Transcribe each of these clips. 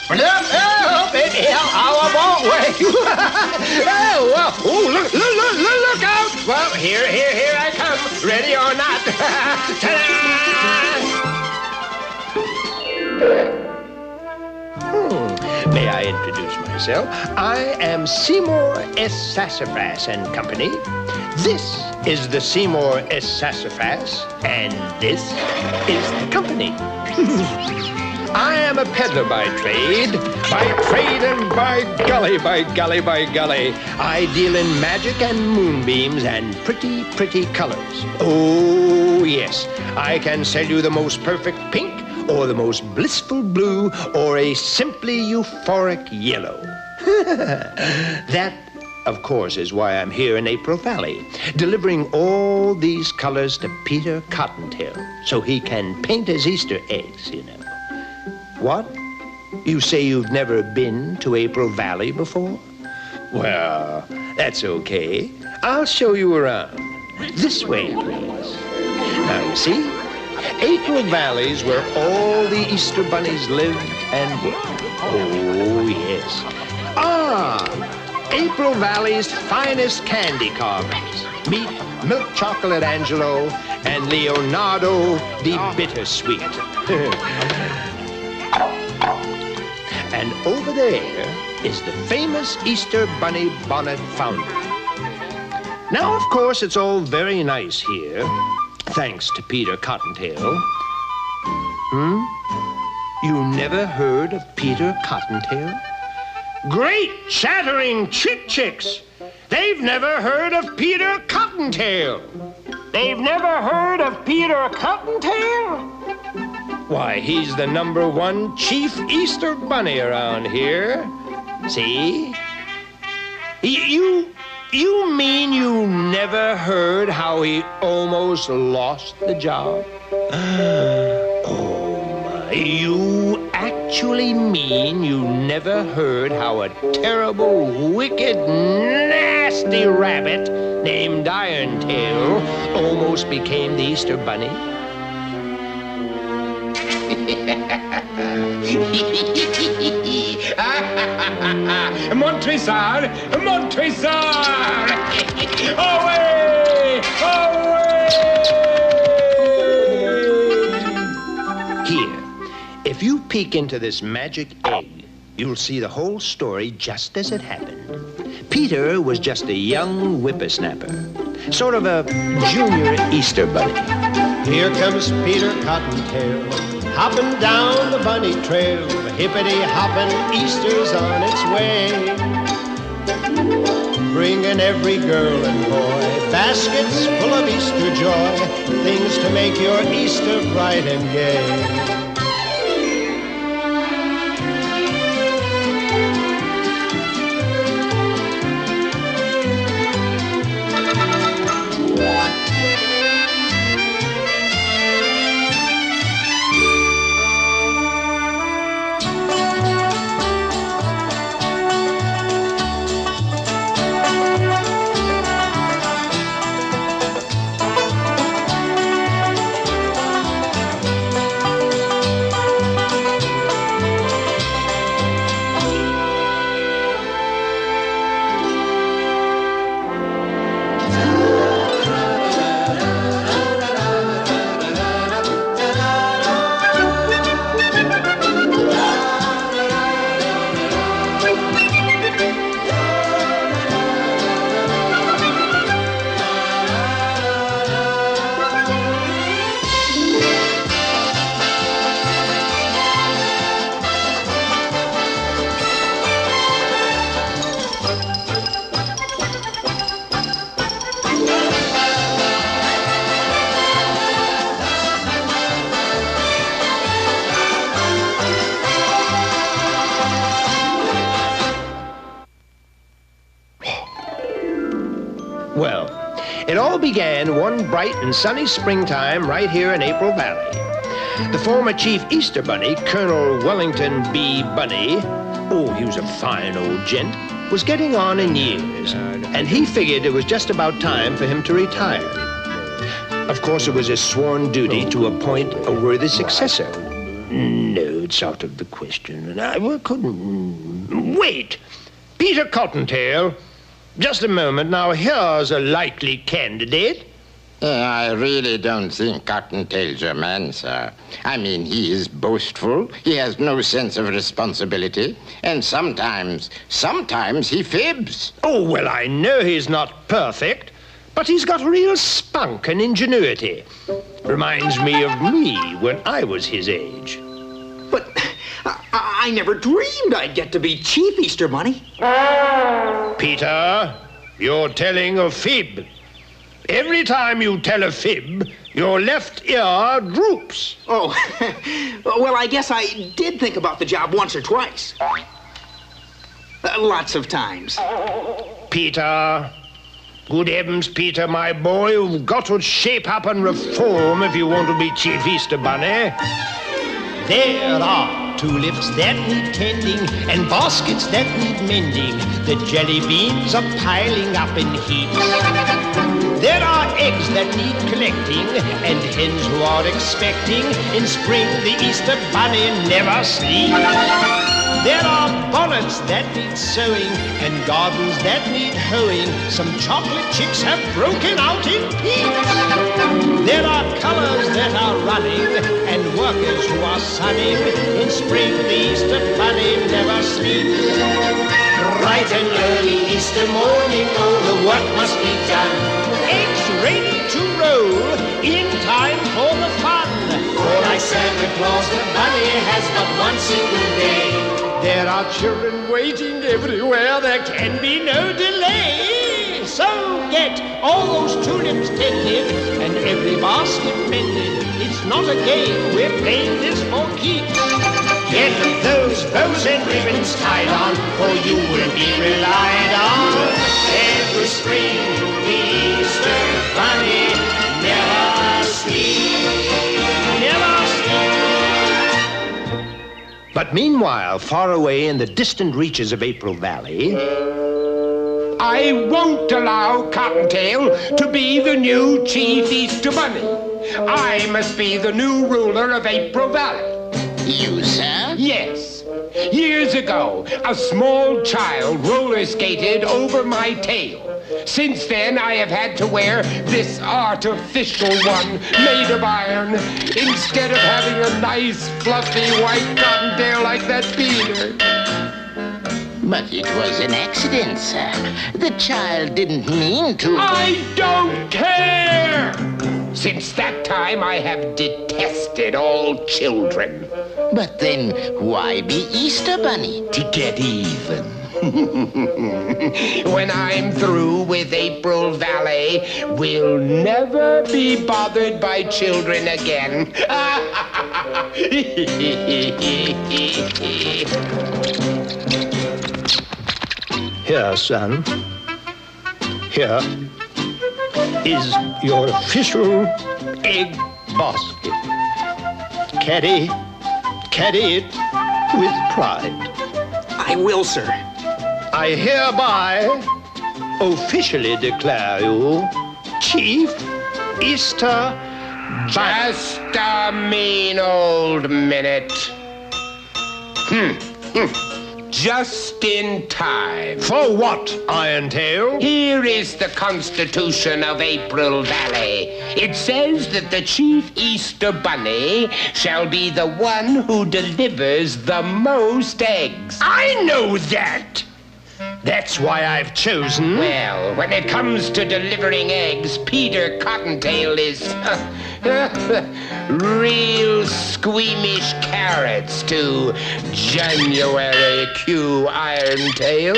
Up it here, I won't wait. Look out! Well, here I come, ready or not. Ta-da! May I introduce myself? I am Seymour S. Sassafras and Company. This is the Seymour S. Sassafras, and this is the company. I am a peddler by trade and by golly, I deal in magic and moonbeams and pretty, pretty colors. Oh, yes, I can sell you the most perfect pink, or the most blissful blue, or a simply euphoric yellow. That, of course, is why I'm here in April Valley, delivering all these colors to Peter Cottontail, so he can paint his Easter eggs, you know. What? You say you've never been to April Valley before? Well, that's okay. I'll show you around. This way, please. Now, you see, April Valley's where all the Easter bunnies live and work. Oh, yes. April Valley's finest candy carvings. Meet Milk Chocolate Angelo and Leonardo the Bittersweet. And over there is the famous Easter Bunny Bonnet Foundry. Now, of course, it's all very nice here, thanks to Peter Cottontail. You never heard of Peter Cottontail? Great chattering chicks! They've never heard of Peter Cottontail! They've never heard of Peter Cottontail? Why, he's the #1 chief Easter bunny around here. See? You mean you never heard how he almost lost the job? Oh, my. You actually mean you never heard how a terrible, wicked, nasty rabbit named Irontail almost became the Easter bunny? Montresor! Away! Here, if you peek into this magic egg, you'll see the whole story just as it happened. Peter was just a young whippersnapper, sort of a junior Easter bunny. Here comes Peter Cottontail, hopping down the bunny trail. Hippity-hopping, Easter's on its way. Bringing every girl and boy baskets full of Easter joy, things to make your Easter bright and gay. Well, it all began one bright and sunny springtime right here in April Valley. The former chief Easter bunny, Colonel Wellington B. Bunny, oh, he was a fine old gent, was getting on in years, and he figured it was just about time for him to retire. Of course, it was his sworn duty to appoint a worthy successor. No, it's out of the question. And I couldn't... Wait! Peter Cottontail, just a moment. Now, here's a likely candidate. I really don't think Cottontail's your man, sir. I mean, he is boastful, he has no sense of responsibility, and sometimes he fibs. Oh, well, I know he's not perfect, but he's got real spunk and ingenuity. Reminds me of me when I was his age. But I never dreamed I'd get to be Chief Easter Bunny. Peter, you're telling a fib. Every time you tell a fib, your left ear droops. Oh, well, I guess I did think about the job once or twice. Lots of times. Peter, good heavens, Peter, my boy, you've got to shape up and reform if you want to be Chief Easter Bunny. There are tulips that need tending and baskets that need mending. The jelly beans are piling up in heaps. There are eggs that need collecting and hens who are expecting. In spring, the Easter Bunny never sleeps. There are bonnets that need sewing and gardens that need hoeing. Some chocolate chicks have broken out in peeps. There are colors that are running and workers who are sunning. In spring, the Easter Bunny never sleeps. Bright and early Easter morning, oh, the work must be done. Eggs ready to roll in time for the fun. For like Santa Claus, the bunny has but one single day. There are children waiting everywhere, there can be no delay. So get all those tulips tended and every basket mended. It's not a game, we're playing this for keeps. Get those bows and ribbons tied on, for you will be relied on. Every spring, the Easter Bunny never sleeps. Never sleeps. But meanwhile, far away in the distant reaches of April Valley... I won't allow Cottontail to be the new Chief Easter Bunny. I must be the new ruler of April Valley. You, sir? Yes. Years ago, a small child roller skated over my tail. Since then, I have had to wear this artificial one made of iron instead of having a nice, fluffy white cottontail like that Peter. But it was an accident, sir. The child didn't mean to... I don't care! Since that time, I have detested all children. But then, why be Easter Bunny? To get even. When I'm through with April Valley, we'll never be bothered by children again. Here, son. Here is your official egg basket. Carry it with pride. I will, sir. I hereby officially declare you Chief Easter Bunny. Just a mean old minute. Just in time. For what, Irontail? Here is the Constitution of April Valley. It says that the Chief Easter Bunny shall be the one who delivers the most eggs. I know that. That's why I've chosen... Well, when it comes to delivering eggs, Peter Cottontail is real squeamish carrots to January Q Irontail.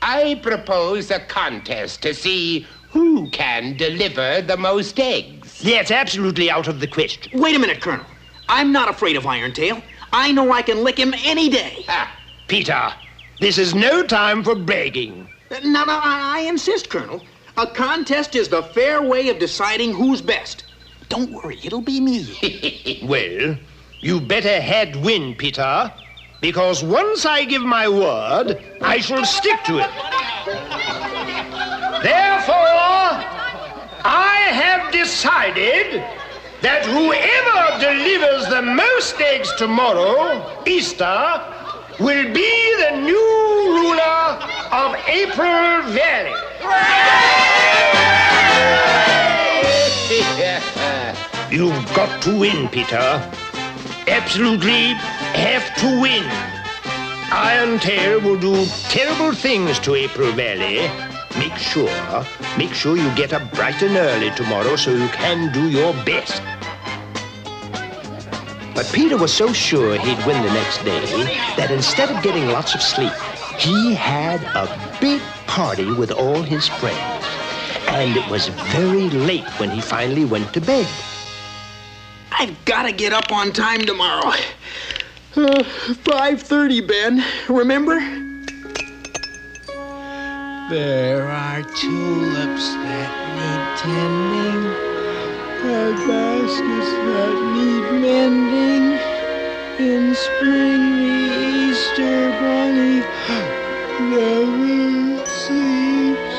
I propose a contest to see who can deliver the most eggs. That's absolutely out of the question. Wait a minute, Colonel. I'm not afraid of Irontail. I know I can lick him any day. Peter, this is no time for bragging. No, I insist, Colonel. A contest is the fair way of deciding who's best. Don't worry, it'll be me. Well, you better head win, Peter, because once I give my word, I shall stick to it. Therefore, I have decided that whoever delivers the most eggs tomorrow, Easter, will be the new ruler of April Valley. You've got to win, Peter. Absolutely have to win. Iron Tail will do terrible things to April Valley. Make sure you get up bright and early tomorrow so you can do your best. But Peter was so sure he'd win the next day that instead of getting lots of sleep, he had a big party with all his friends. And it was very late when he finally went to bed. I've got to get up on time tomorrow. 5:30, Ben. Remember? There are tulips that need tending, and baskets that need mending. In spring, the Easter bunny never sleeps.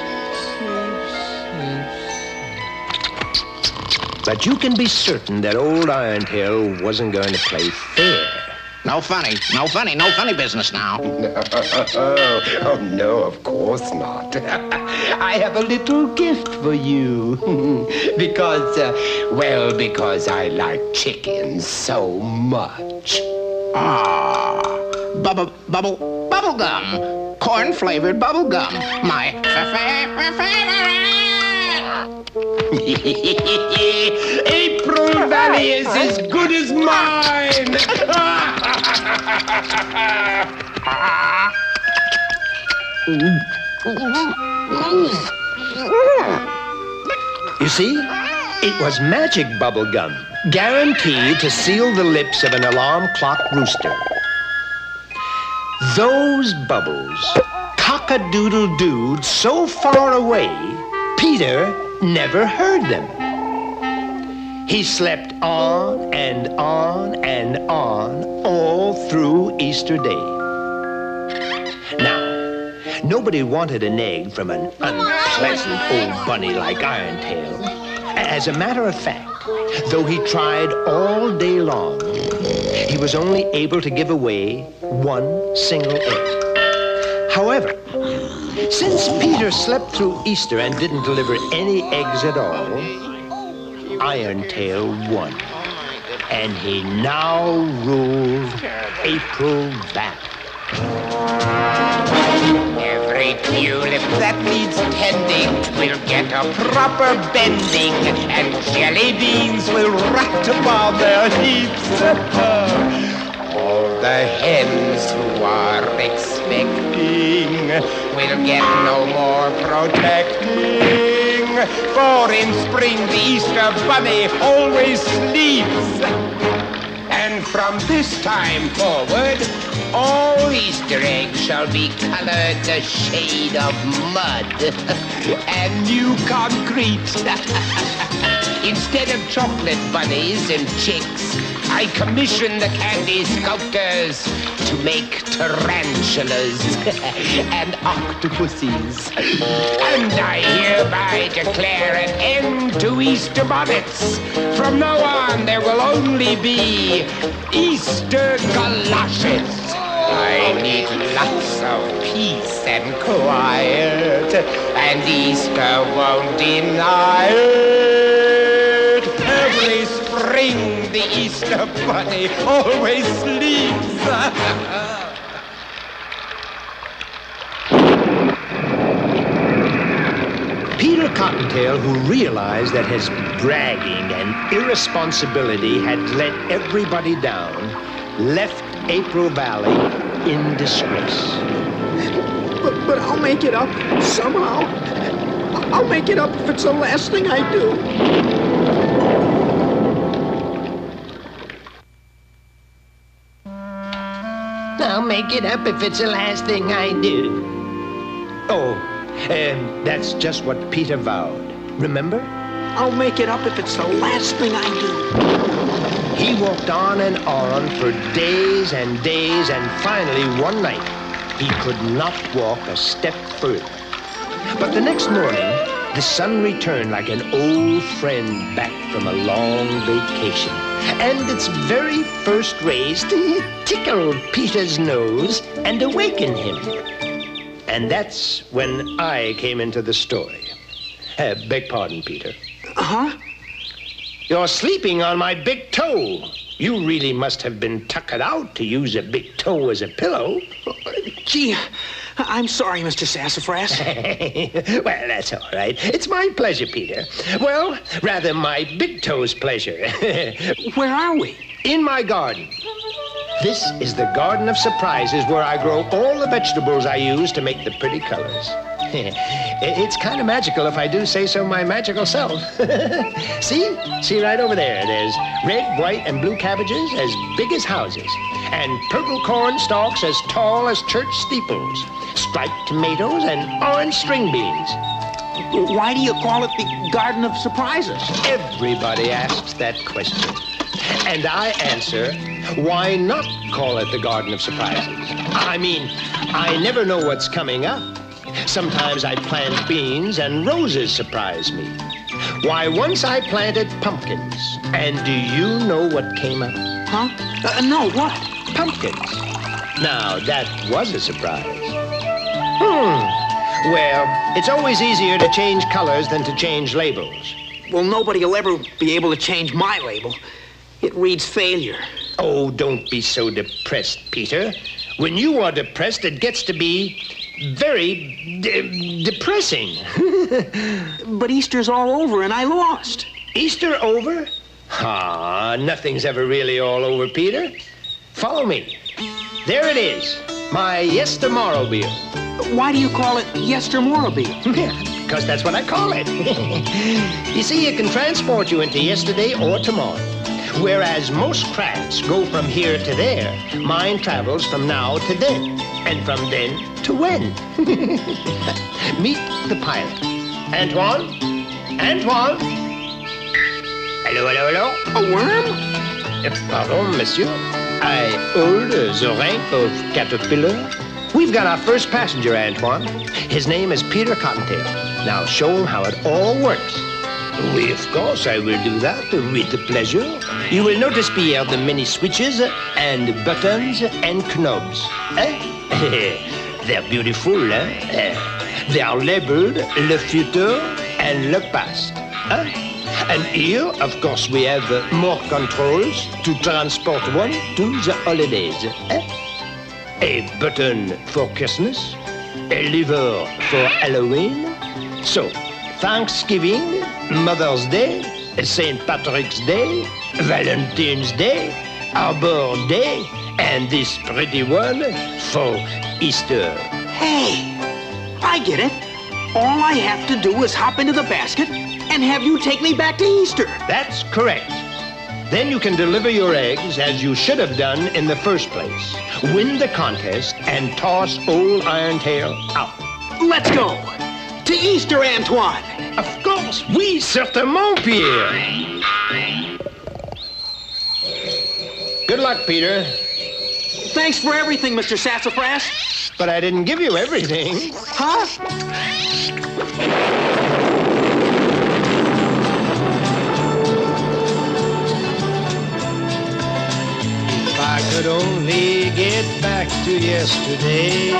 But you can be certain that old Irontail wasn't going to play fair. No funny business now. Oh, no, of course not. I have a little gift for you. Because I like chickens so much. Bubble gum. Corn-flavored bubble gum. My favorite. April Valley is as good as mine. You see, it was magic bubble gum, guaranteed to seal the lips of an alarm clock rooster. Those bubbles cock-a-doodle-dooed so far away, Peter never heard them. He slept on and on and on all through Easter Day. Now, nobody wanted an egg from an unpleasant old bunny like Irontail. As a matter of fact, though he tried all day long, he was only able to give away one single egg. However, since Peter slept through Easter and didn't deliver any eggs at all, Irontail won. And he now ruled April Valley. Every tulip that needs tending will get a proper bending, and jelly beans will rat upon their heaps. All the hens who are expecting will get no more protecting, for in spring the Easter bunny always sleeps. And from this time forward, all Easter eggs shall be colored the shade of mud and new concrete. Instead of chocolate bunnies and chicks, I commission the candy sculptors to make tarantulas and octopuses. And I hereby declare an end to Easter bonnets. From now on, there will only be Easter galoshes. I need lots of peace and quiet, and Easter won't deny it. Every spring, the Easter bunny always sleeps. Peter Cottontail, who realized that his bragging and irresponsibility had let everybody down, left April Valley in disgrace. But I'll make it up somehow. I'll make it up if it's the last thing I do. I'll make it up if it's the last thing I do. Oh, that's just what Peter vowed. Remember? I'll make it up if it's the last thing I do. He walked on and on for days and days, and finally one night he could not walk a step further. But the next morning, the sun returned like an old friend back from a long vacation. and its very first rays tickled Peter's nose and awakened him. And that's when I came into the story. Beg pardon, Peter. Huh? You're sleeping on my big toe. You really must have been tuckered out to use a big toe as a pillow. Gee, I'm sorry, Mr. Sassafras. Well, that's all right. It's my pleasure, Peter. Well, rather my big toe's pleasure. Where are we? In my garden. This is the garden of surprises where I grow all the vegetables I use to make the pretty colors. It's kind of magical if I do say so my magical self. See right over there. There's red, white, and blue cabbages as big as houses, and purple corn stalks as tall as church steeples, striped tomatoes, and orange string beans. Why do you call it the Garden of Surprises? Everybody asks that question. And I answer, why not call it the Garden of Surprises? I mean, I never know what's coming up. Sometimes I plant beans and roses surprise me. Why, once I planted pumpkins. And do you know what came up? Huh? No, what? Pumpkins. Now, that was a surprise. Well, it's always easier to change colors than to change labels. Well, nobody will ever be able to change my label. It reads failure. Oh, don't be so depressed, Peter. When you are depressed, it gets to be very depressing. But Easter's all over and I lost. Easter over? Nothing's ever really all over, Peter. Follow me. There it is, my yestermorrowbile. Why do you call it yestermorrowbile? Because that's what I call it. You see, it can transport you into yesterday or tomorrow. Whereas most crafts go from here to there, mine travels from now to then, and from then to when. Meet the pilot. Antoine? Antoine? Hello, hello, hello? A worm? Pardon, monsieur. I hold the rank of caterpillar. We've got our first passenger, Antoine. His name is Peter Cottontail. Now show him how it all works. Oui, of course, I will do that with pleasure. You will notice, Pierre, the many switches and buttons and knobs. They're beautiful, They are labeled le futur and le past. And here, of course, we have more controls to transport one to the holidays. A button for Christmas, a lever for Halloween. So, Thanksgiving, Mother's Day, St. Patrick's Day, Valentine's Day, Arbor Day, and this pretty one for Easter. Hey, I get it. All I have to do is hop into the basket and have you take me back to Easter. That's correct. Then you can deliver your eggs as you should have done in the first place. Win the contest and toss old Irontail out. Let's go. To Easter, Antoine. Of course, oui, certainement, Pierre. Good luck, Peter. Thanks for everything, Mr. Sassafras. But I didn't give you everything. Huh? If I could only get back to yesterday,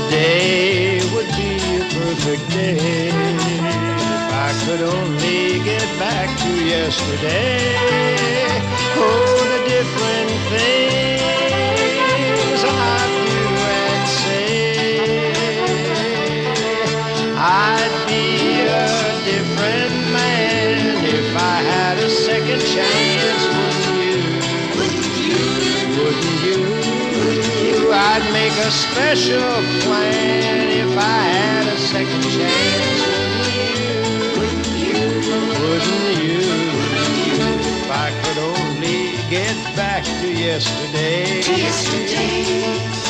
today would be a perfect day. If I could only get back to yesterday, oh, the different things I'd do and say, I'd be a different man if I had a second chance. Wouldn't you? I'd make a special plan if I had a second chance. Wouldn't you? If I could only get back to yesterday.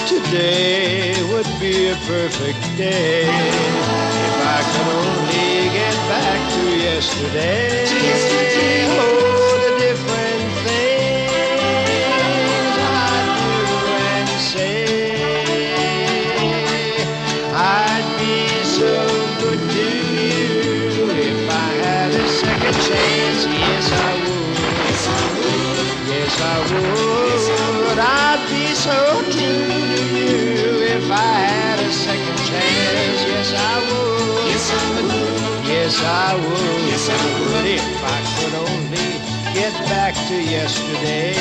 Today would be a perfect day. If I could only get back to yesterday. Oh, the different things I'd do and say. I'd be so good to you if I had a second chance. Yes, I would. yes I would. I'd be so true to you if I had a second chance. Yes I would. Yes I would. Yes I would. Yes I would. If I could only get back to yesterday.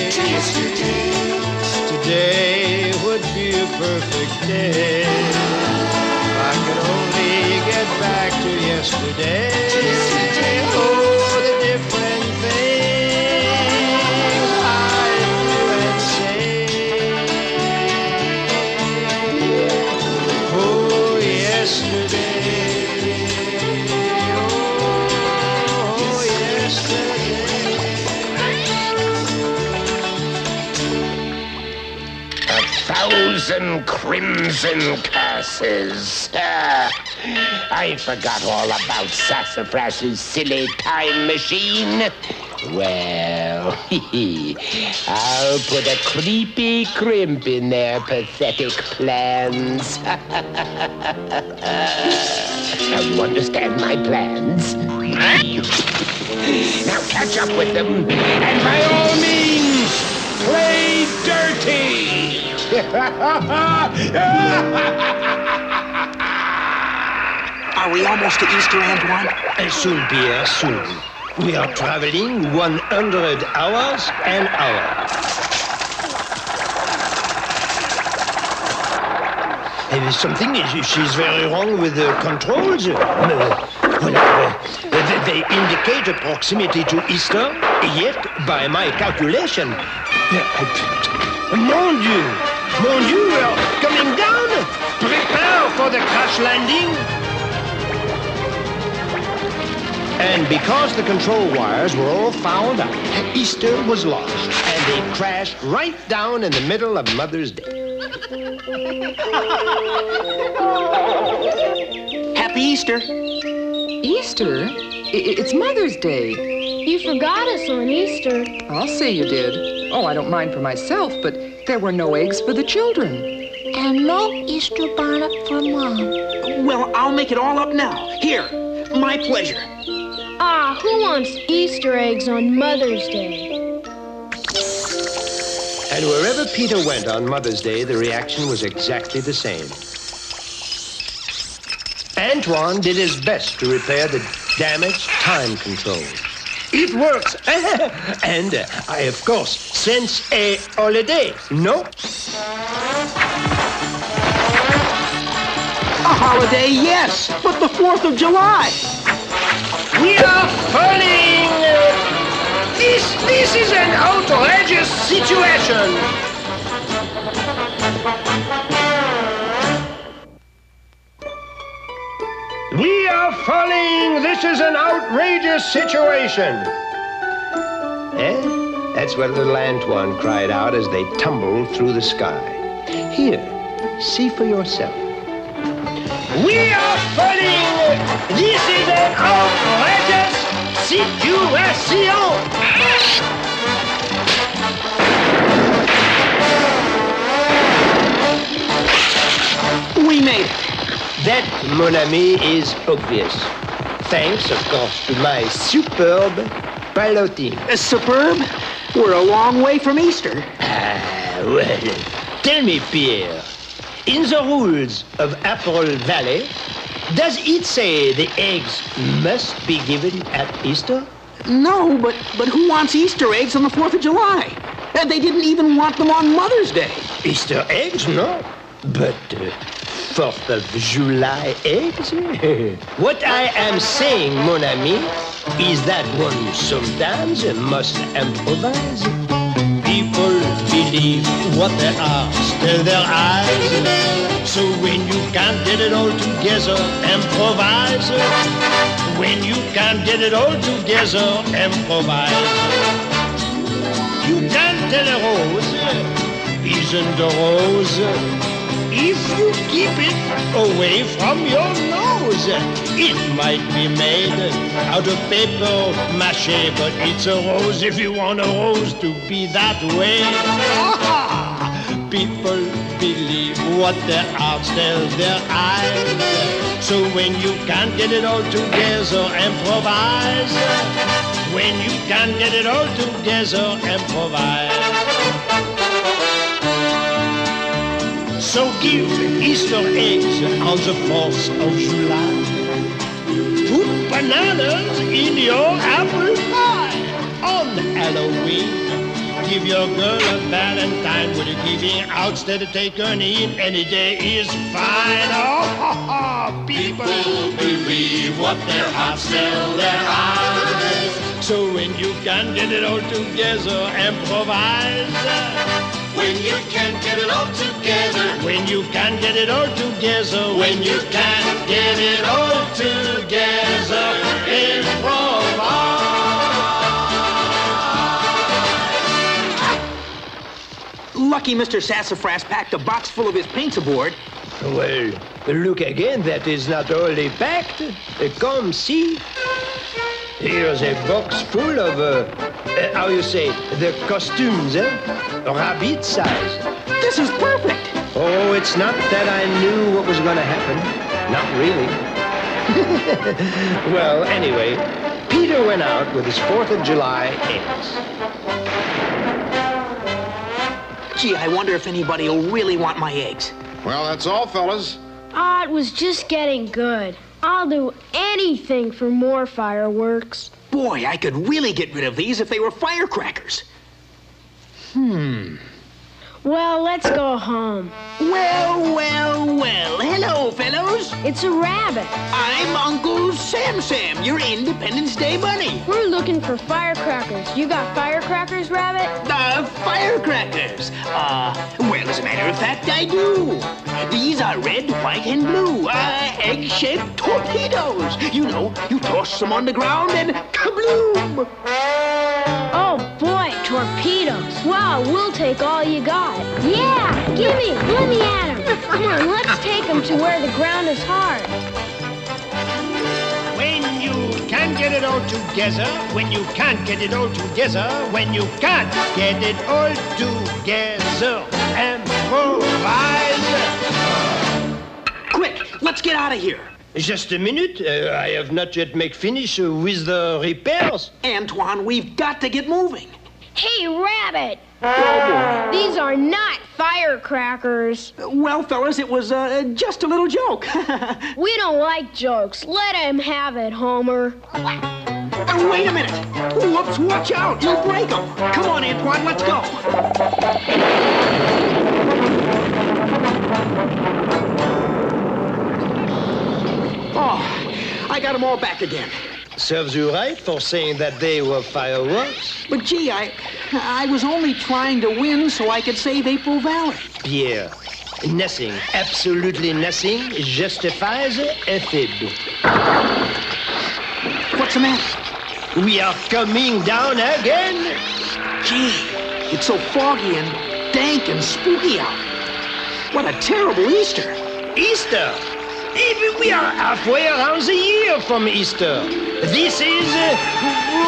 Today would be a perfect day. If I could only get back to yesterday. Oh, the different things I'd do and say. Oh, yesterday. Oh, yesterday. 1,000 crimson curses. I forgot all about Sassafras's silly time machine. Well, I'll put a creepy crimp in their pathetic plans. Now you understand my plans? Now catch up with them, and by all means, play dirty! Are we almost to Easter, Antoine? Soon, Pierre, soon. We are traveling 100 hours an hour. She's very wrong with the controls. They indicate a proximity to Easter, yet, by my calculation, Mon Dieu, we are coming down. Prepare for the crash landing. And because the control wires were all fouled up, Easter was lost, and they crashed right down in the middle of Mother's Day. Happy Easter. Easter? It's Mother's Day. You forgot us on Easter. I'll say you did. Oh, I don't mind for myself, but there were no eggs for the children. And no Easter bonnet for Mom. Well, I'll make it all up now. Here, my pleasure. Ah, who wants Easter eggs on Mother's Day? And wherever Peter went on Mother's Day, the reaction was exactly the same. Antoine did his best to repair the damaged time control. It works. And I, of course, sense a holiday. No? A holiday, yes, but the 4th of July. We are falling! This is an outrageous situation! We are falling! This is an outrageous situation! That's what little Antoine cried out as they tumbled through the sky. Here, see for yourself. We are falling! This is an outrageous situation! We made it. That, mon ami, is obvious. Thanks, of course, to my superb piloting. Superb? We're a long way from Easter. Well, tell me, Pierre, in the rules of Apple Valley, does it say the eggs must be given at Easter? No, but who wants Easter eggs on the 4th of July? They didn't even want them on Mother's Day. Easter eggs, no. But 4th of July eggs? What I am saying, mon ami, is that one sometimes must improvise. People believe what they ask in their eyes. So when you can't get it all together, improvise. When you can't get it all together, improvise. You can't tell a rose isn't a rose if you keep it away from your nose. It might be made out of paper mache, but it's a rose if you want a rose to be that way. People believe what their hearts tell their eyes. So when you can't get it all together, improvise. When you can't get it all together, improvise. So give Easter eggs on the 4th of July. Put bananas in your apple pie on Halloween. Give your girl a valentine with a giving out instead of take her in. Any day is fine. Oh, people believe what their hearts tell their eyes. So when you can get it all together, improvise. When you can get it all together. When you can get it all together. When you can get it all together, improvise. Lucky Mr. Sassafras packed a box full of his paints aboard. Well, look again, that is not only packed. Come, see. Here's a box full of, how you say, the costumes, rabbit size. This is perfect. Oh, it's not that I knew what was going to happen. Not really. Well, anyway, Peter went out with his 4th of July eggs. Gee, I wonder if anybody will really want my eggs. Well, that's all, fellas. It was just getting good. I'll do anything for more fireworks. Boy, I could really get rid of these if they were firecrackers. Well, let's go home. Well. Hello, fellows. It's a rabbit. I'm Uncle Sam, your Independence Day bunny. We're looking for firecrackers. You got firecrackers, Rabbit? Firecrackers. Well, as a matter of fact, I do. These are red, white, and blue. Egg-shaped torpedoes. You know, you toss them on the ground and kabloom. Oh, boy, torpedoes. Wow, we'll take all you got. Yeah, gimme. Let me at 'em. Come on, let's take 'em to where the ground is hard. When you can't get it all together, when you can't get it all together, when you can't get it all together, improvise. Quick, let's get out of here. Just a minute. I have not yet made finish with the repairs. Antoine, we've got to get moving. Hey, Rabbit. These are not firecrackers. Well, fellas, it was just a little joke. We don't like jokes. Let him have it, Homer. Wait a minute. Whoops, watch out. You'll break them. Come on, Antoine, let's go. Oh, I got them all back again. Serves you right for saying that they were fireworks. But gee, I was only trying to win so I could save April Valley. Pierre, nothing, absolutely nothing justifies a fib. What's the matter? We are coming down again. Gee, it's so foggy and dank and spooky out. What a terrible Easter. Easter? Even we are halfway around the year from Easter. This is Halloween.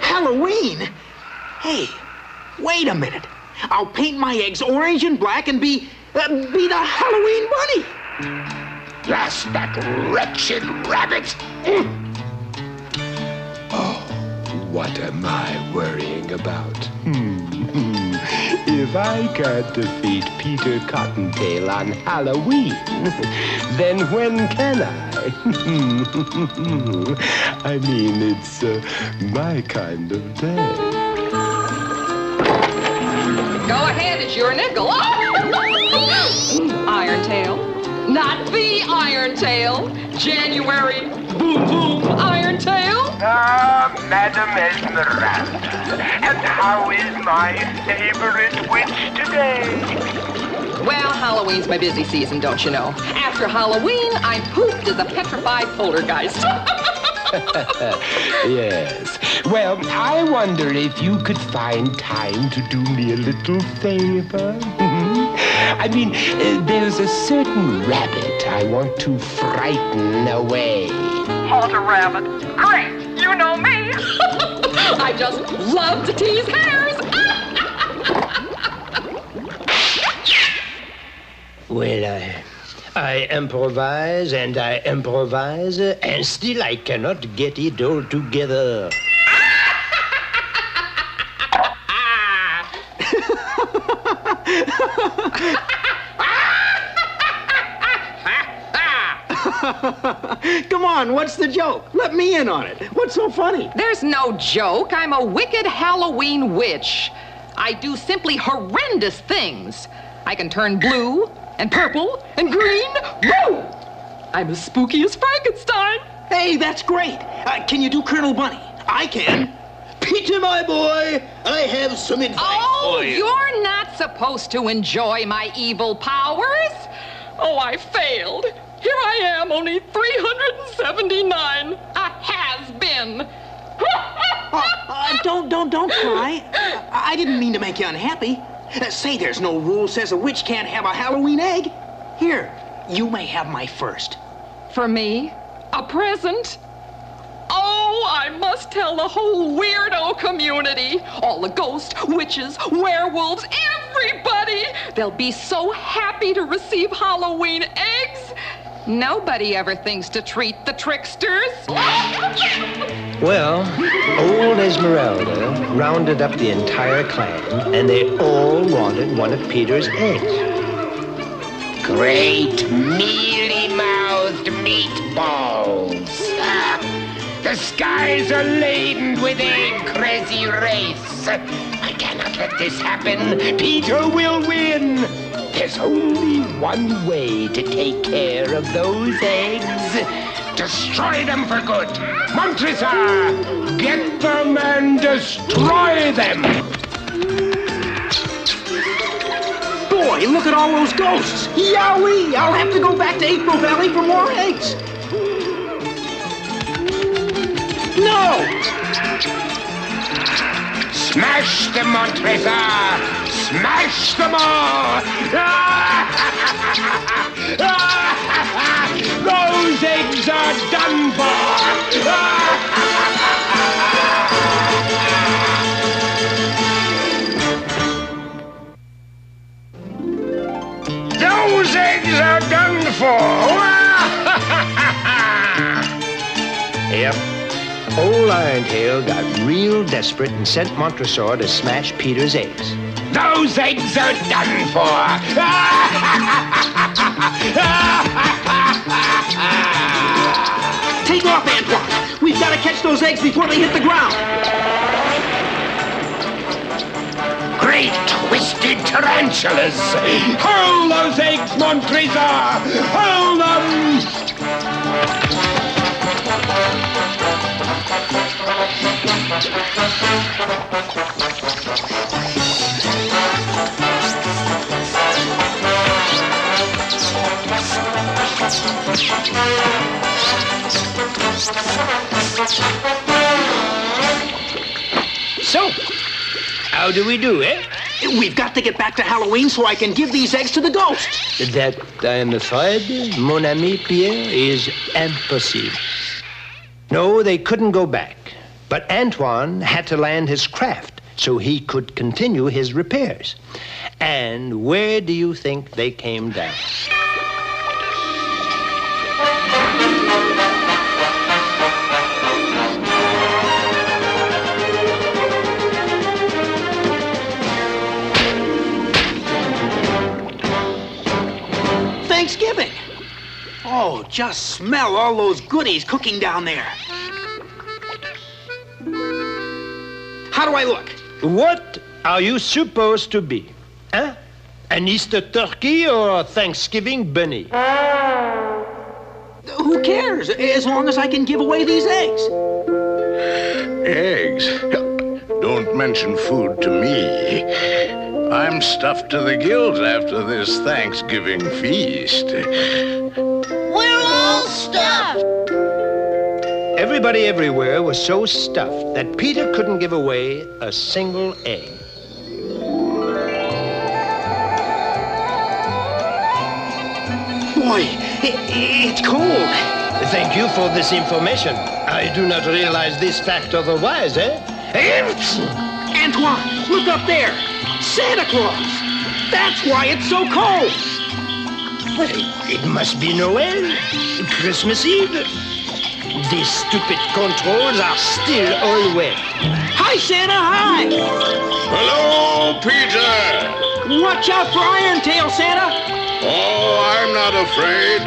Halloween? Hey, wait a minute. I'll paint my eggs orange and black and be the Halloween bunny. Blast that wretched rabbit! What am I worrying about? If I can't defeat Peter Cottontail on Halloween, then when can I? I mean, it's my kind of day. Go ahead, it's your nickel. Iron Tail. Not the Iron Tail. January Boom Boom Iron Tail. Madam Esmeralda, and how is my favorite witch today? Well, Halloween's my busy season, don't you know? After Halloween, I'm pooped as a petrified poltergeist. Yes. Well, I wonder if you could find time to do me a little favor. I mean, there's a certain rabbit I want to frighten away. Halter rabbit. Great, you know me. I just love to tease hares. Well, I improvise and I improvise, and still I cannot get it all together. Come on, what's the joke? Let me in on it. What's so funny? There's no joke. I'm a wicked Halloween witch. I do simply horrendous things. I can turn blue and purple and green. Woo! I'm as spooky as Frankenstein. Hey, that's great. Can you do Colonel Bunny? I can. Peter, my boy, I have some advice for you. You're not supposed to enjoy my evil powers. Oh, I failed. Here I am, only 379. A has-been. Don't cry. I didn't mean to make you unhappy. Say there's no rule says a witch can't have a Halloween egg. Here, you may have my first. For me? A present? Oh, I must tell the whole weirdo community. All the ghosts, witches, werewolves, everybody. They'll be so happy to receive Halloween eggs. Nobody ever thinks to treat the tricksters. Well, old Esmeralda rounded up the entire clan, and they all wanted one of Peter's eggs. Great mealy-mouthed meatballs. The skies are laden with egg-crazy race. I cannot let this happen. Peter will win. There's only one way to take care of those eggs. Destroy them for good. Montresor, get them and destroy them. Boy, look at all those ghosts. Yowee! I'll have to go back to April Valley for more eggs. No! Smash them, Montresor! Smash them all! Those eggs are done for! Those eggs are done for! Yep. Old Irontail got real desperate and sent Montresor to smash Peter's eggs. Those eggs are done for! Take off, Antoine. We've got to catch those eggs before they hit the ground. Great twisted tarantulas! Hurl those eggs, Montresor! Hurl them! So, how do we do, eh? We've got to get back to Halloween so I can give these eggs to the ghosts. That, I'm afraid, mon ami Pierre, is impossible. No, they couldn't go back. But Antoine had to land his craft so he could continue his repairs. And where do you think they came down? Thanksgiving. Oh, just smell all those goodies cooking down there. How do I look? What are you supposed to be? Huh? An Easter turkey or a Thanksgiving bunny? Who cares, as long as I can give away these eggs. Eggs? Don't mention food to me. I'm stuffed to the gills after this Thanksgiving feast. We're all stuffed. Everybody everywhere was so stuffed that Peter couldn't give away a single egg. Boy, it's cold. Thank you for this information. I do not realize this fact otherwise, eh? Antoine, look up there. Santa Claus. That's why it's so cold. Well, it must be Noel. Christmas Eve. These stupid controls are still all wet. Hi, Santa, hi! Hello, Peter! Watch out for Irontail, Santa! Oh, I'm not afraid.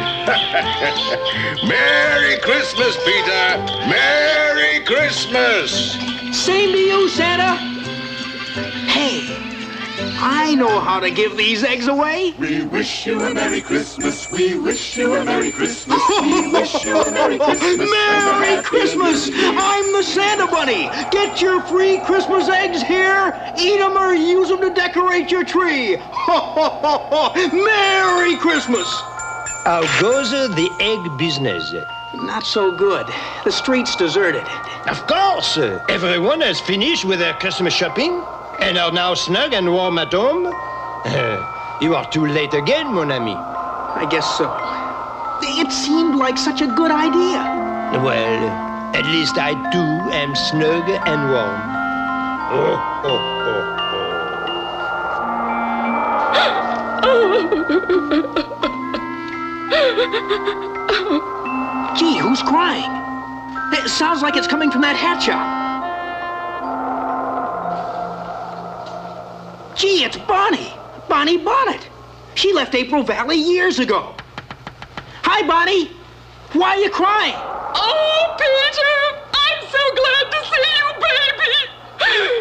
Merry Christmas, Peter! Merry Christmas! Same to you, Santa! Hey, I know how to give these eggs away. We wish you a Merry Christmas. We wish you a Merry Christmas. We wish you a Merry Christmas. Merry Christmas! I'm the Santa Bunny. Get your free Christmas eggs here. Eat them or use them to decorate your tree. Ho, ho, ho, ho. Merry Christmas! How goes the egg business? Not so good. The street's deserted. Of course. Everyone has finished with their Christmas shopping and are now snug and warm at home. You are too late again, mon ami. I guess so. It seemed like such a good idea. Well, at least I too am snug and warm. Oh, oh, oh. Gee, who's crying? It sounds like it's coming from that hat shop. Gee, it's Bonnie. Bonnie Bonnet. She left April Valley years ago. Hi, Bonnie. Why are you crying? Oh, Peter, I'm so glad to see you, baby.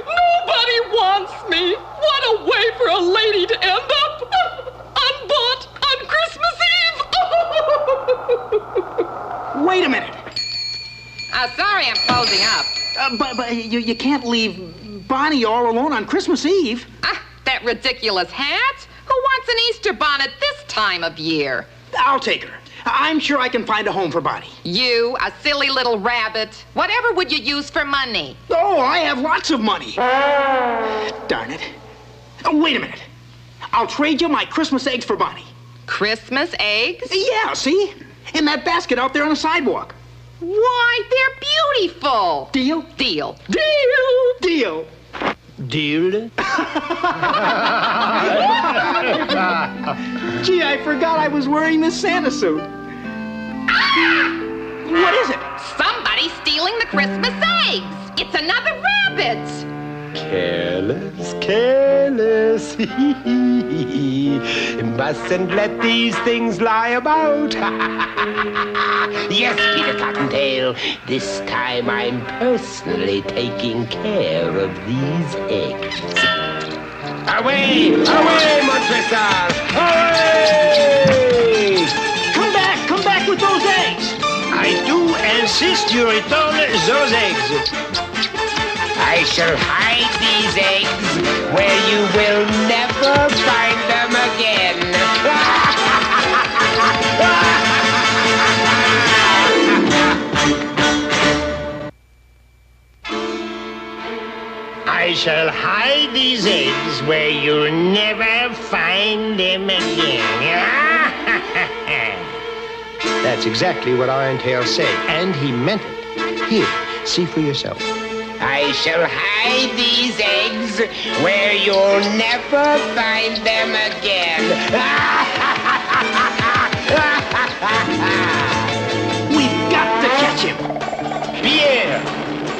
Nobody wants me. What a way for a lady to end up unbought on Christmas Eve. Wait a minute. Sorry, I'm closing up. But you can't leave Bonnie all alone on Christmas Eve. That ridiculous hat? Who wants an Easter bonnet this time of year? I'll take her. I'm sure I can find a home for Bonnie. You, a silly little rabbit. Whatever would you use for money? Oh, I have lots of money. Darn it. Oh, wait a minute. I'll trade you my Christmas eggs for Bonnie. Christmas eggs? Yeah, see? In that basket out there on the sidewalk. Why, they're beautiful. Deal? Deal. Deal! Deal! Deal? Gee, I forgot I was wearing this Santa suit. What is it? Somebody's stealing the Christmas eggs. It's another rabbit. Careless, careless. Mustn't let these things lie about. Yes, Peter Cottontail. This time I'm personally taking care of these eggs. Away! Away, Montresor! Away! Come back with those eggs! I do insist you return those eggs. I shall hide these eggs where you will never find them again. I shall hide these eggs where you'll never find them again. That's exactly what Irontail said, and he meant it. Here, see for yourself. I shall hide these eggs where you'll never find them again. We've got to catch him. Pierre!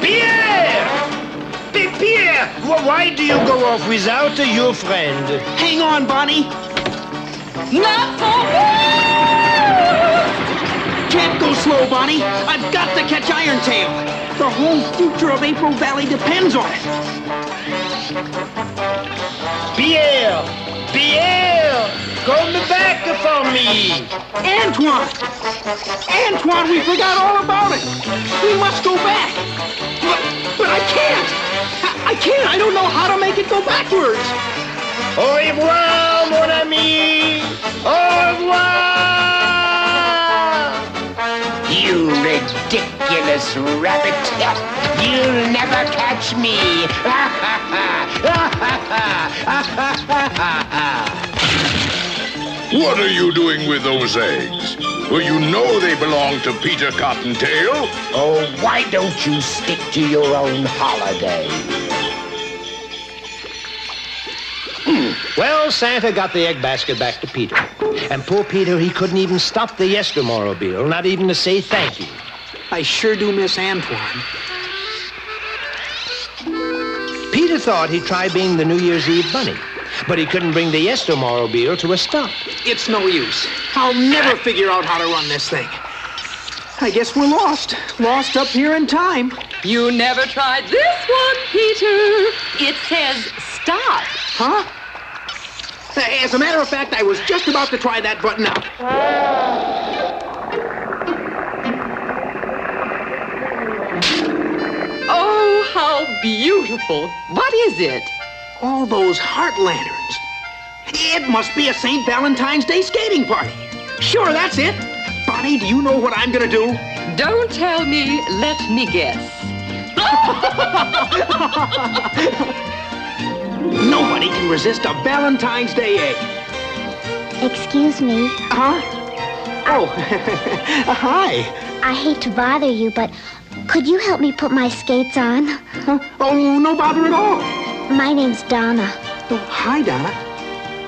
Pierre! Pierre! Why do you go off without your friend? Hang on, Bonnie. Not so Can't go slow, Bonnie. I've got to catch Irontail. The whole future of April Valley depends on it. Pierre! Pierre! Come back for me! Antoine! Antoine, we forgot all about it. We must go back. But I can't. I can't. I don't know how to make it go backwards. Au revoir, mon ami! Au revoir! You ridiculous rabbit. You'll never catch me. What are you doing with those eggs? Well, you know they belong to Peter Cottontail. Oh, why don't you stick to your own holiday? Well, Santa got the egg basket back to Peter. And poor Peter, he couldn't even stop the Yestermorrowmobile, not even to say thank you. I sure do miss Antoine. Peter thought he'd try being the New Year's Eve bunny, but he couldn't bring the Yestermorrowmobile to a stop. It's no use. I'll never figure out how to run this thing. I guess we're lost. Lost up here in time. You never tried this one, Peter. It says stop. Huh? As a matter of fact, I was just about to try that button out. Oh, how beautiful. What is it? All those heart lanterns. It must be a St. Valentine's Day skating party. Sure, that's it. Bonnie, do you know what I'm gonna do? Don't tell me. Let me guess. Nobody can resist a Valentine's Day egg. Excuse me. Huh? Oh, hi. I hate to bother you, but could you help me put my skates on? Huh? Oh, no bother at all. My name's Donna. Oh, hi, Donna.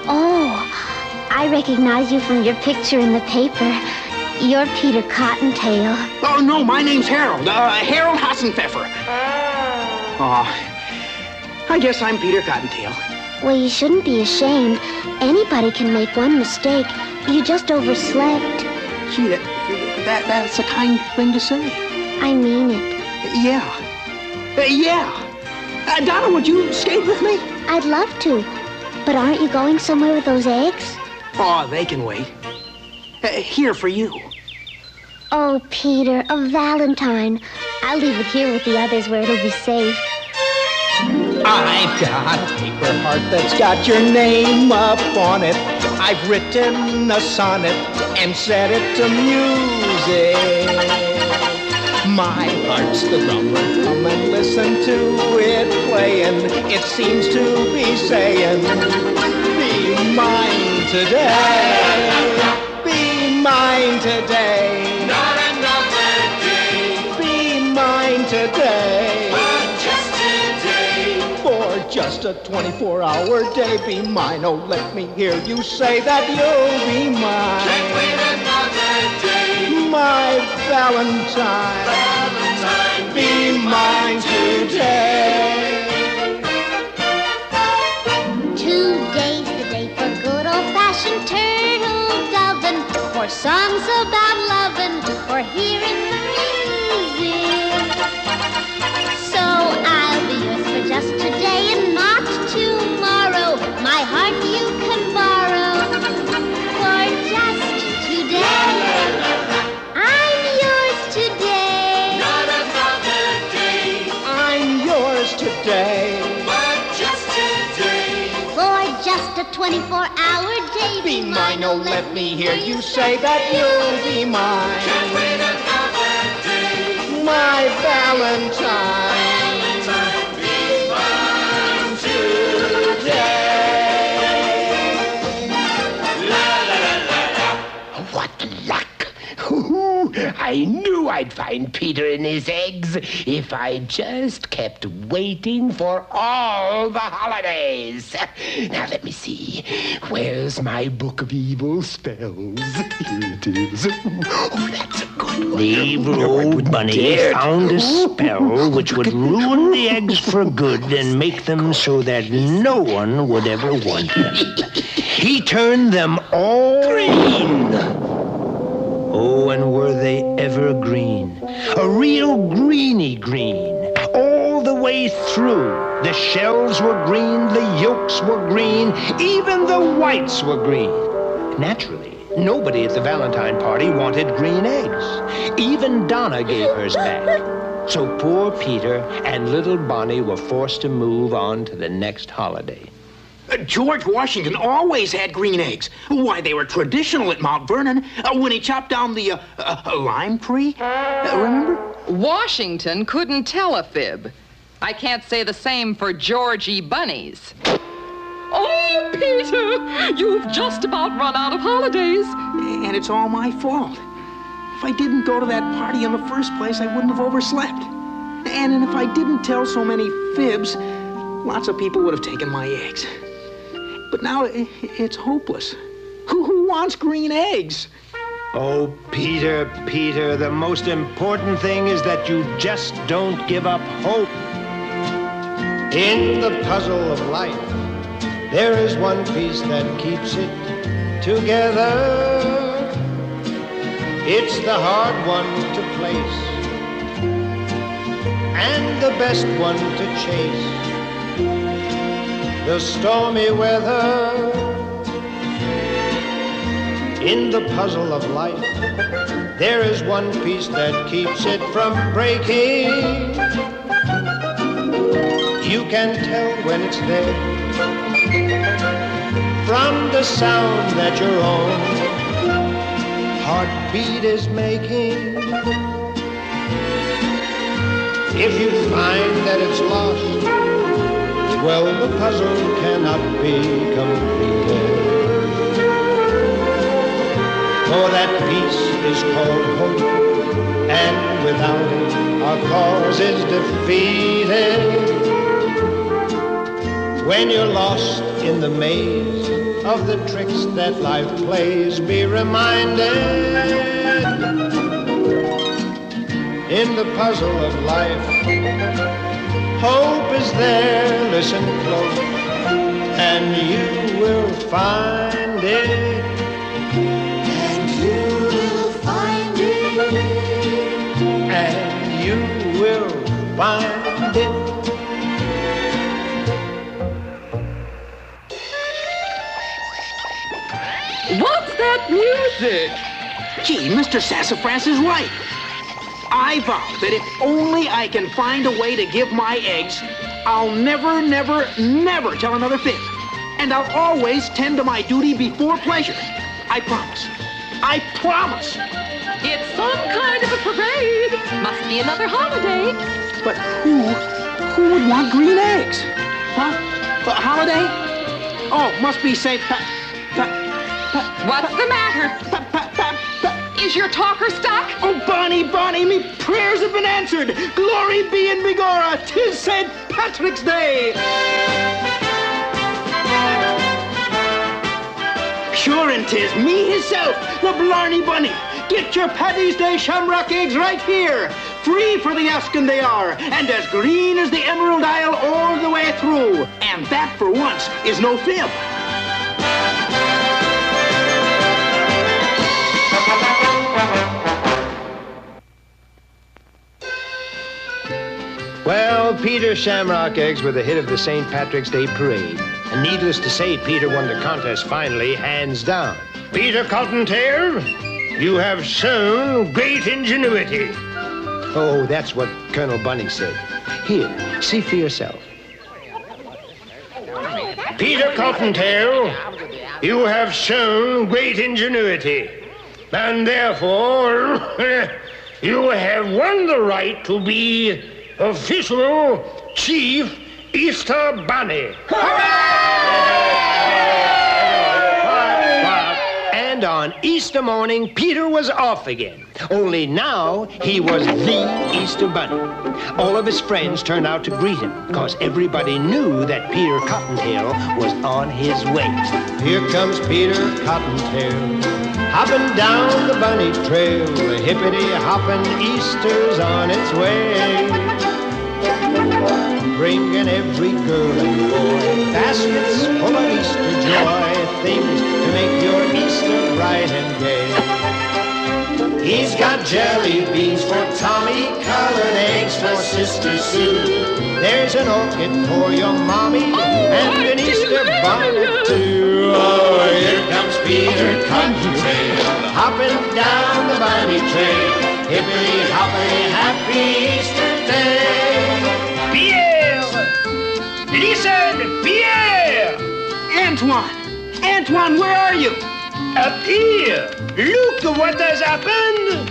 Oh, I recognize you from your picture in the paper. You're Peter Cottontail. Oh, no, my name's Harold. Harold Hassenpfeffer. Oh, I guess I'm Peter Cottontail. Well, you shouldn't be ashamed. Anybody can make one mistake. You just overslept. Gee, that's a kind thing to say. I mean it. Yeah. Donna, would you skate with me? I'd love to. But aren't you going somewhere with those eggs? Oh, they can wait. Here for you. Oh, Peter, a Valentine. I'll leave it here with the others where it'll be safe. I've got a paper heart that's got your name up on it. I've written a sonnet and set it to music. My heart's the drummer, come and listen to it playing. It seems to be saying, be mine today. Be mine today. Not another day. Be mine today. But just today. For just a 24-hour day, be mine. Oh, let me hear you say that you'll be mine. Can't wait another day. My Valentine. Valentine, Be mine today. Today's the day for good old-fashioned turtle dovin', for songs about lovin', for hearing the music. So I'll be yours for just today and not tomorrow. My heart you can borrow for just today. I'm yours today. not another day. I'm yours today. But just today. For just a 24-hour day. Be mine, oh, let me hear you say that you'll be mine. Can't wait another day. My Valentine. Valentine, be mine Today. La la la la la. What luck! Ooh, I knew I'd find Peter in his eggs if I just kept waiting for all the holidays. Now, let me see. Where's my book of evil spells? Here it is. Oh, that's a good one. The evil old bunny found a spell which would ruin the eggs for good and make them so that no one would ever want them. He turned them all green. Oh, and were they ever green? A real greeny green. All the way through. The shells were green, the yolks were green, even the whites were green. Naturally, nobody at the Valentine party wanted green eggs. Even Donna gave hers back. So poor Peter and little Bonnie were forced to move on to the next holiday. George Washington always had green eggs. Why, they were traditional at Mount Vernon when he chopped down the lime tree. Remember? Washington couldn't tell a fib. I can't say the same for Georgie bunnies. Oh, Peter, you've just about run out of holidays. And it's all my fault. If I didn't go to that party in the first place, I wouldn't have overslept. And if I didn't tell so many fibs, lots of people would have taken my eggs. But now it's hopeless. Who wants green eggs? Oh, Peter, the most important thing is that you just don't give up hope. In the puzzle of life, there is one piece that keeps it together. It's the hard one to place and the best one to chase. The stormy weather. In the puzzle of life, there is one piece that keeps it from breaking. You can tell when it's there from the sound that your own heartbeat is making. If you find that it's lost, well, the puzzle cannot be completed. For that piece is called hope, and without it, our cause is defeated. When you're lost in the maze of the tricks that life plays, be reminded, in the puzzle of life, hope is there, listen close, and you will find it. And you will find it. What's that music? Gee, Mr. Sassafras is right. I vow that if only I can find a way to give my eggs, I'll never, never, never tell another fib. And I'll always tend to my duty before pleasure. I promise. I promise. It's some kind of a parade. Must be another holiday. But who would want green eggs? Huh? A holiday? Oh, must be St. What's the matter? Is your talker stuck? Oh, Bonnie, me prayers have been answered. Glory be in Bigorra. 'Tis St. Patrick's Day. Sure and 'tis me hisself, the Blarney Bunny. Get your Paddy's Day shamrock eggs right here. Free for the asking they are, and as green as the Emerald Isle all the way through. And that, for once, is no fib. Well, Peter's shamrock eggs were the hit of the St. Patrick's Day parade. And needless to say, Peter won the contest finally, hands down. Peter Cottontail, you have shown great ingenuity. Oh, that's what Colonel Bunny said. Here, see for yourself. Peter Cottontail, you have shown great ingenuity. And therefore, you have won the right to be official Chief Easter Bunny. And on Easter morning, Peter was off again. Only now, he was the Easter Bunny. All of his friends turned out to greet him, because everybody knew that Peter Cottontail was on his way. Here comes Peter Cottontail, hopping down the bunny trail. The hippity-hopping Easter's on its way. Bringing every girl and boy baskets full of Easter joy, things to make your Easter bright and gay. He's got jelly beans for Tommy, colored eggs for Sister Sue. There's an orchid for your mommy, and an Easter bonnet too. Oh, here comes Peter Cottontail, hopping down the bunny trail. Hippity-hoppity, happy Easter Day. Listen, Pierre! Antoine, where are you? Up here. Look what has happened.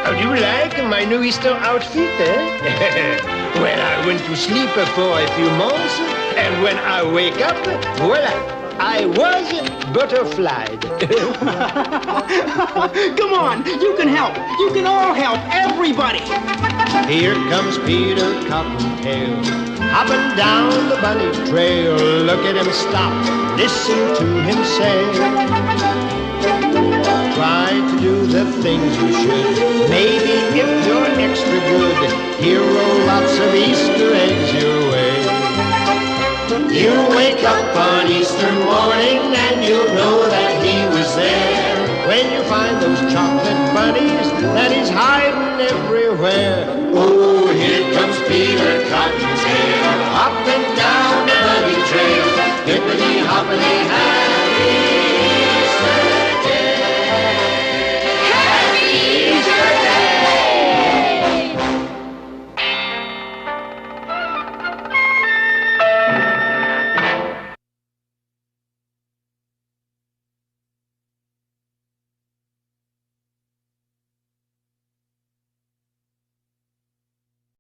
How do you like my new Easter outfit, eh? Well, I went to sleep for a few months, and when I wake up, voila, I was butterflied. Come on, you can help. You can all help, everybody. Here comes Peter Cottontail, hopping down the bunny trail. Look at him stop, listen to him say. Try to do the things you should. Maybe if you're extra good, he'll roll lots of Easter eggs your way. You wake up on Easter morning and you'll know that he was there. When you find those chocolate bunnies that he's hiding everywhere. Oh, here comes Peter Cottontail.